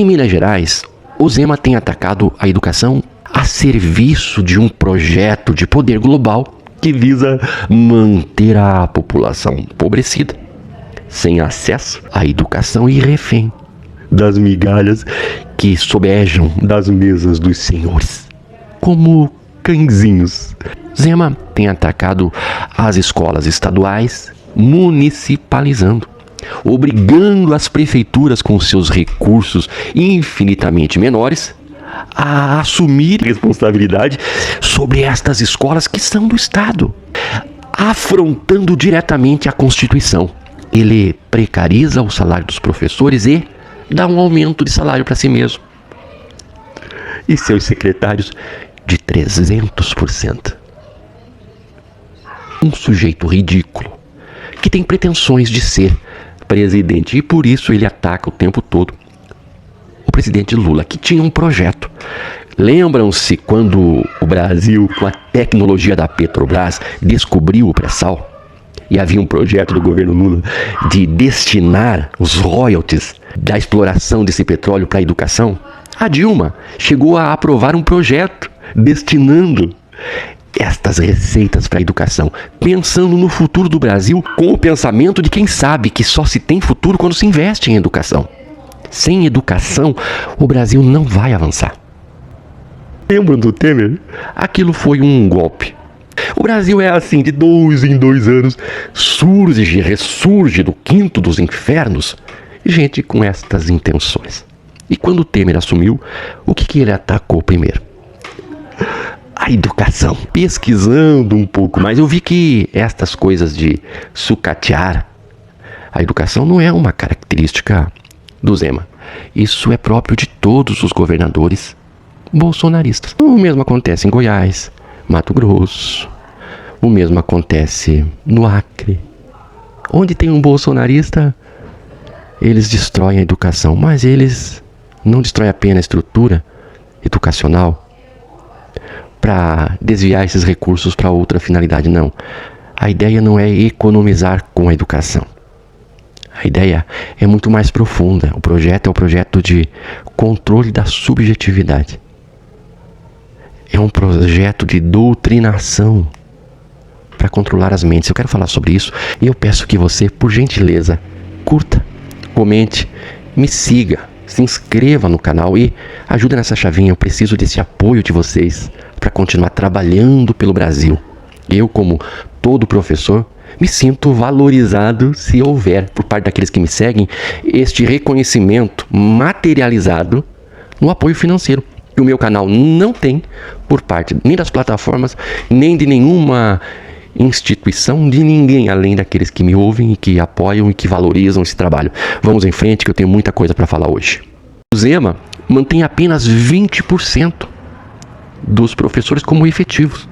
Em Minas Gerais, o Zema tem atacado a educação a serviço de um projeto de poder global que visa manter a população empobrecida, sem acesso à educação e refém das migalhas que sobejam das mesas dos senhores, como cãezinhos. Zema tem atacado as escolas estaduais, municipalizando, obrigando as prefeituras com seus recursos infinitamente menores a assumir responsabilidade sobre estas escolas que são do Estado, afrontando diretamente a Constituição. Ele precariza o salário dos professores e dá um aumento de salário para si mesmo e seus secretários de 300%. Um sujeito ridículo que tem pretensões de ser presidente e por isso ele ataca o tempo todo o presidente Lula, que tinha um projeto. Lembram-se quando o Brasil, com a tecnologia da Petrobras, descobriu o pré-sal? E havia um projeto do governo Lula de destinar os royalties da exploração desse petróleo para a educação? A Dilma chegou a aprovar um projeto destinando estas receitas para a educação, pensando no futuro do Brasil com o pensamento de quem sabe que só se tem futuro quando se investe em educação. Sem educação, o Brasil não vai avançar. Lembram do Temer? Aquilo foi um golpe. O Brasil é assim, de 2 em 2 anos, surge e ressurge do quinto dos infernos, gente com estas intenções. E quando o Temer assumiu, o que ele atacou primeiro? A educação. Pesquisando um pouco mais, eu vi que estas coisas de sucatear a educação não é uma característica do Zema. Isso é próprio de todos os governadores bolsonaristas. O mesmo acontece em Goiás, Mato Grosso, o mesmo acontece no Acre. Onde tem um bolsonarista, eles destroem a educação, mas eles não destroem apenas a estrutura educacional para desviar esses recursos para outra finalidade, não. A ideia não é economizar com a educação. A ideia é muito mais profunda. O projeto é o projeto de controle da subjetividade. É um projeto de doutrinação para controlar as mentes. Eu quero falar sobre isso e eu peço que você, por gentileza, curta, comente, me siga, se inscreva no canal e ajude nessa chavinha. Eu preciso desse apoio de vocês para continuar trabalhando pelo Brasil. Eu, como todo professor, me sinto valorizado se houver, por parte daqueles que me seguem, este reconhecimento materializado no apoio financeiro que o meu canal não tem por parte nem das plataformas, nem de nenhuma instituição, de ninguém, além daqueles que me ouvem e que apoiam e que valorizam esse trabalho. Vamos em frente que eu tenho muita coisa para falar hoje. O Zema mantém apenas 20% dos professores como efetivos.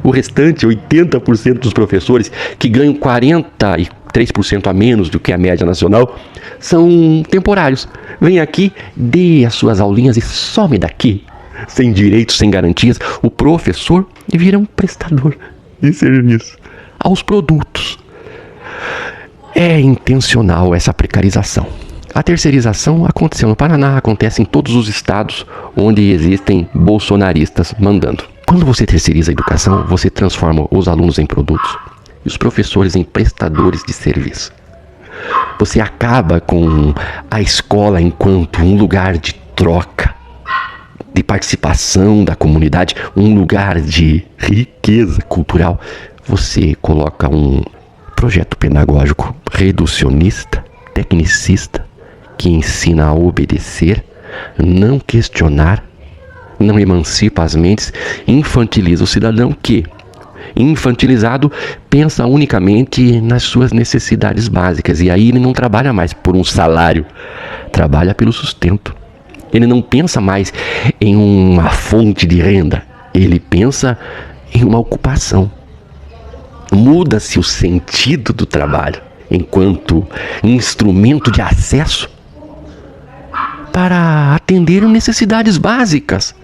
O restante, 80% dos professores, que ganham 43% a menos do que a média nacional, são temporários. Vem aqui, dê as suas aulinhas e some daqui. Sem direitos, sem garantias. O professor vira um prestador de serviço aos produtos. É intencional essa precarização. A terceirização aconteceu no Paraná, acontece em todos os estados onde existem bolsonaristas mandando. Quando você terceiriza a educação, você transforma os alunos em produtos e os professores em prestadores de serviço. Você acaba com a escola enquanto um lugar de troca, de participação da comunidade, um lugar de riqueza cultural. Você coloca um projeto pedagógico reducionista, tecnicista, que ensina a obedecer, não questionar, não emancipa as mentes, infantiliza o cidadão que, infantilizado, pensa unicamente nas suas necessidades básicas. E aí ele não trabalha mais por um salário, trabalha pelo sustento. Ele não pensa mais em uma fonte de renda, ele pensa em uma ocupação. Muda-se o sentido do trabalho enquanto instrumento de acesso para atender necessidades básicas.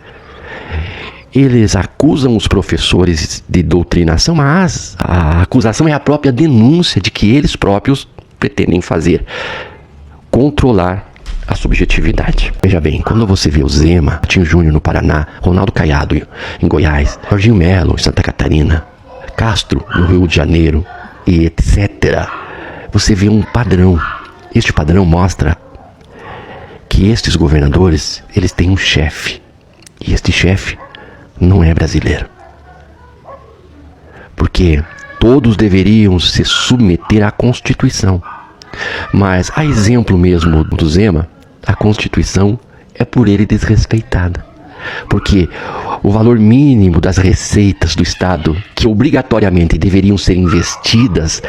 Eles acusam os professores de doutrinação, mas a acusação é a própria denúncia de que eles próprios pretendem fazer, controlar a subjetividade. Veja bem, quando você vê o Zema, Ratinho Júnior no Paraná, Ronaldo Caiado em Goiás, Jorginho Melo em Santa Catarina, Castro no Rio de Janeiro e etc., você vê um padrão. Este padrão mostra que estes governadores, eles têm um chefe. E este chefe não é brasileiro. Porque todos deveriam se submeter à Constituição. Mas, a exemplo mesmo do Zema, a Constituição é por ele desrespeitada. Porque o valor mínimo das receitas do Estado, que obrigatoriamente deveriam ser investidas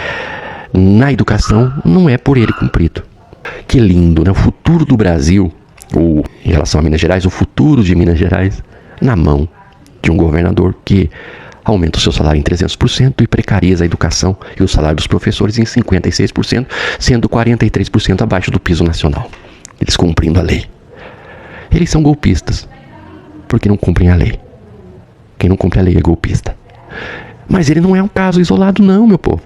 na educação, não é por ele cumprido. Que lindo, né? O futuro do Brasil, ou em relação a Minas Gerais, o futuro de Minas Gerais, na mão de um governador que aumenta o seu salário em 300% e precariza a educação e o salário dos professores em 56%, sendo 43% abaixo do piso nacional. Eles cumprindo a lei. Eles são golpistas, porque não cumprem a lei. Quem não cumpre a lei é golpista. Mas ele não é um caso isolado não, meu povo.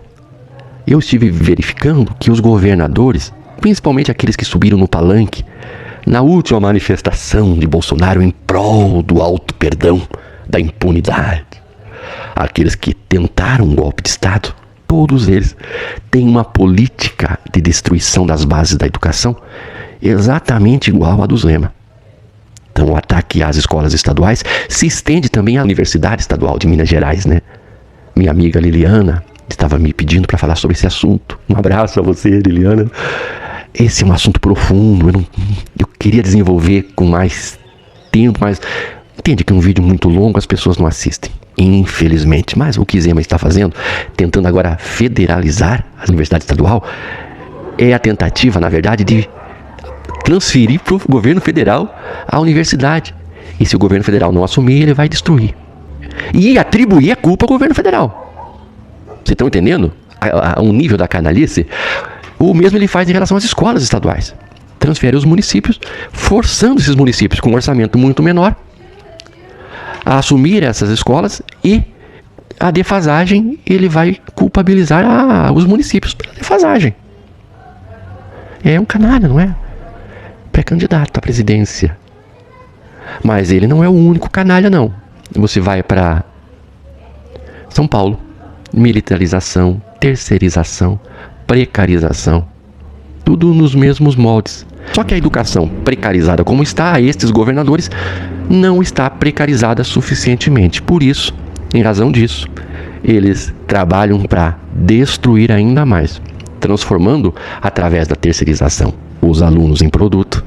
Eu estive verificando que os governadores, principalmente aqueles que subiram no palanque, na última manifestação de Bolsonaro em prol do alto perdão, da impunidade, aqueles que tentaram um golpe de Estado, todos eles têm uma política de destruição das bases da educação exatamente igual à do Zema. Então o ataque às escolas estaduais se estende também à Universidade Estadual de Minas Gerais, né? Minha amiga Liliana estava me pedindo para falar sobre esse assunto. Um abraço a você, Liliana. Esse é um assunto profundo, eu queria desenvolver com mais tempo, mas entende que um vídeo muito longo as pessoas não assistem, infelizmente. Mas o que Zema está fazendo, tentando agora federalizar a Universidade Estadual, é a tentativa, na verdade, de transferir para o governo federal a universidade. E se o governo federal não assumir, ele vai destruir. E atribuir a culpa ao governo federal. Vocês estão entendendo? A um nível da canalice. O mesmo ele faz em relação às escolas estaduais. Transfere os municípios, forçando esses municípios com um orçamento muito menor a assumir essas escolas, e a defasagem ele vai culpabilizar os municípios pela defasagem. É um canalha, não é? Pré-candidato à presidência. Mas ele não é o único canalha, não. Você vai para São Paulo, militarização, terceirização, precarização, tudo nos mesmos moldes. Só que a educação precarizada como está, estes governadores, não está precarizada suficientemente. Por isso, em razão disso, eles trabalham para destruir ainda mais, transformando, através da terceirização, os alunos em produto,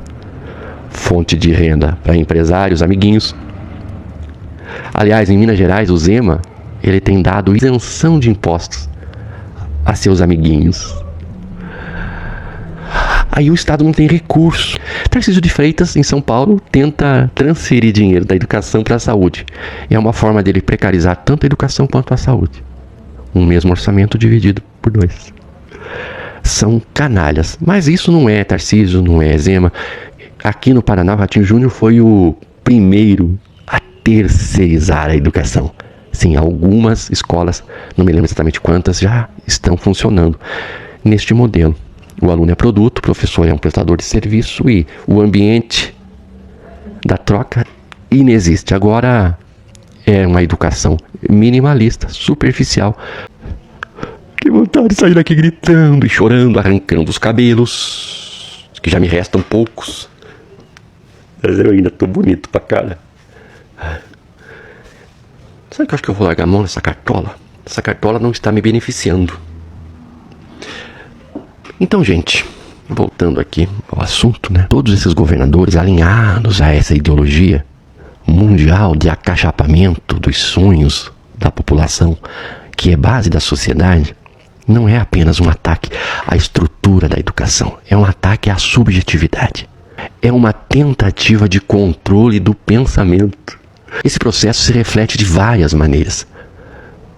fonte de renda para empresários, amiguinhos. Aliás, em Minas Gerais, o Zema, ele tem dado isenção de impostos a seus amiguinhos. Aí o Estado não tem recurso. Tarcísio de Freitas, em São Paulo, tenta transferir dinheiro da educação para a saúde. É uma forma dele precarizar tanto a educação quanto a saúde. Um mesmo orçamento dividido por 2. São canalhas. Mas isso não é Tarcísio, não é Zema. Aqui no Paraná, o Ratinho Júnior foi o primeiro a terceirizar a educação. Sim, algumas escolas, não me lembro exatamente quantas, já estão funcionando neste modelo. O aluno é produto, o professor é um prestador de serviço e o ambiente da troca inexiste. Agora é uma educação minimalista, superficial. Que vontade de sair daqui gritando e chorando, arrancando os cabelos, que já me restam poucos. Mas eu ainda tô bonito pra cara. Sabe que eu acho que eu vou largar a mão nessa cartola? Essa cartola não está me beneficiando. Então, gente, voltando aqui ao assunto, né? Todos esses governadores alinhados a essa ideologia mundial de acachapamento dos sonhos da população, que é base da sociedade, não é apenas um ataque à estrutura da educação, é um ataque à subjetividade. É uma tentativa de controle do pensamento. Esse processo se reflete de várias maneiras,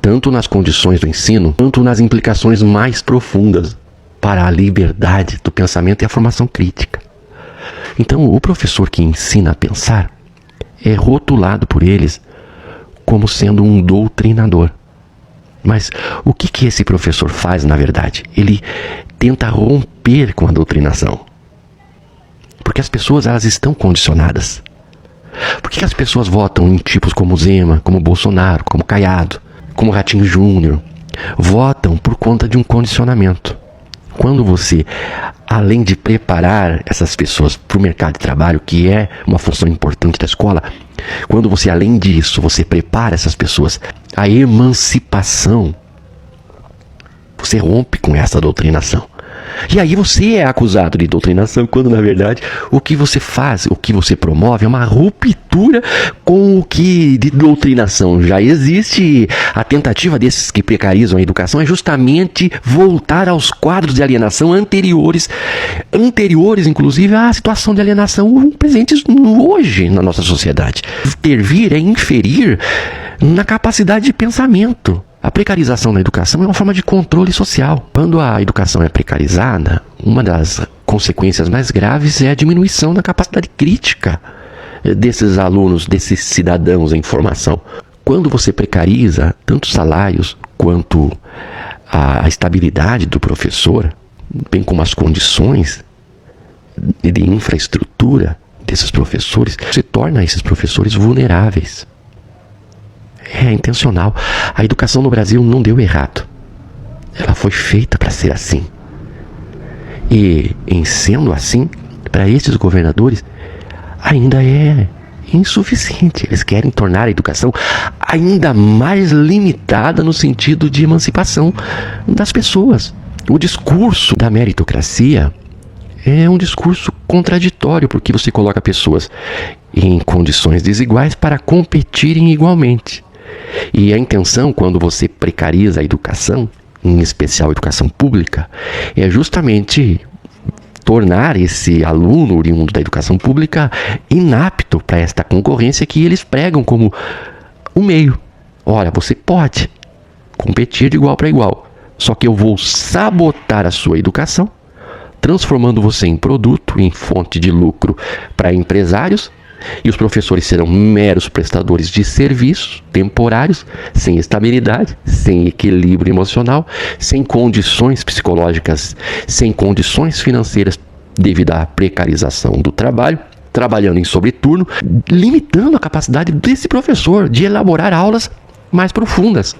tanto nas condições do ensino, quanto nas implicações mais profundas para a liberdade do pensamento e a formação crítica. Então, o professor que ensina a pensar é rotulado por eles como sendo um doutrinador. Mas o que esse professor faz, na verdade? Ele tenta romper com a doutrinação. Porque as pessoas, elas estão condicionadas. Por que as pessoas votam em tipos como Zema, como Bolsonaro, como Caiado, como Ratinho Júnior? Votam por conta de um condicionamento. Quando você, além de preparar essas pessoas para o mercado de trabalho, que é uma função importante da escola, quando você, além disso, você prepara essas pessoas à emancipação, você rompe com essa doutrinação. E aí você é acusado de doutrinação, quando na verdade o que você faz, o que você promove é uma ruptura com o que de doutrinação já existe. A tentativa desses que precarizam a educação é justamente voltar aos quadros de alienação anteriores inclusive à situação de alienação presentes hoje na nossa sociedade. Intervir é inferir na capacidade de pensamento. A precarização na educação é uma forma de controle social. Quando a educação é precarizada, uma das consequências mais graves é a diminuição da capacidade crítica desses alunos, desses cidadãos em formação. Quando você precariza tanto os salários quanto a estabilidade do professor, bem como as condições de infraestrutura desses professores, você torna esses professores vulneráveis. É intencional. A educação no Brasil não deu errado. Ela foi feita para ser assim. E, em sendo assim, para esses governadores, ainda é insuficiente. Eles querem tornar a educação ainda mais limitada no sentido de emancipação das pessoas. O discurso da meritocracia é um discurso contraditório, porque você coloca pessoas em condições desiguais para competirem igualmente. E a intenção, quando você precariza a educação, em especial a educação pública, é justamente tornar esse aluno oriundo da educação pública inapto para esta concorrência que eles pregam como um meio. Olha, você pode competir de igual para igual, só que eu vou sabotar a sua educação, transformando você em produto, em fonte de lucro para empresários, e os professores serão meros prestadores de serviços temporários, sem estabilidade, sem equilíbrio emocional, sem condições psicológicas, sem condições financeiras devido à precarização do trabalho, trabalhando em sobreturno, limitando a capacidade desse professor de elaborar aulas mais profundas.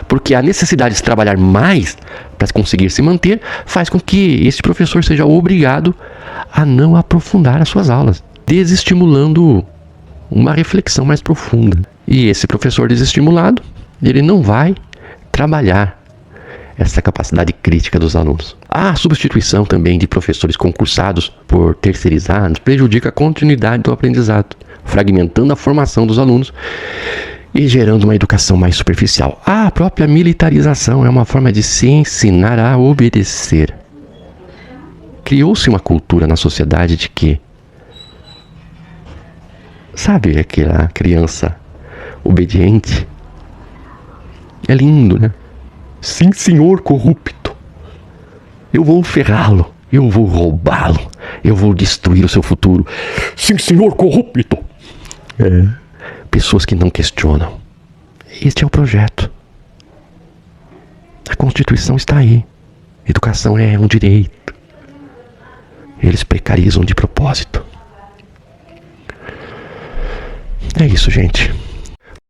Porque a necessidade de trabalhar mais para conseguir se manter faz com que esse professor seja obrigado a não aprofundar as suas aulas, desestimulando uma reflexão mais profunda. E esse professor desestimulado, ele não vai trabalhar essa capacidade crítica dos alunos. A substituição também de professores concursados por terceirizados prejudica a continuidade do aprendizado, fragmentando a formação dos alunos e gerando uma educação mais superficial. A própria militarização é uma forma de se ensinar a obedecer. Criou-se uma cultura na sociedade de que, sabe aquela criança obediente? É lindo, né? Sim, senhor corrupto. Eu vou ferrá-lo. Eu vou roubá-lo. Eu vou destruir o seu futuro. Sim, senhor corrupto. Pessoas que não questionam. Este é o projeto. A Constituição está aí. Educação é um direito. Eles precarizam de propósito. É isso, gente.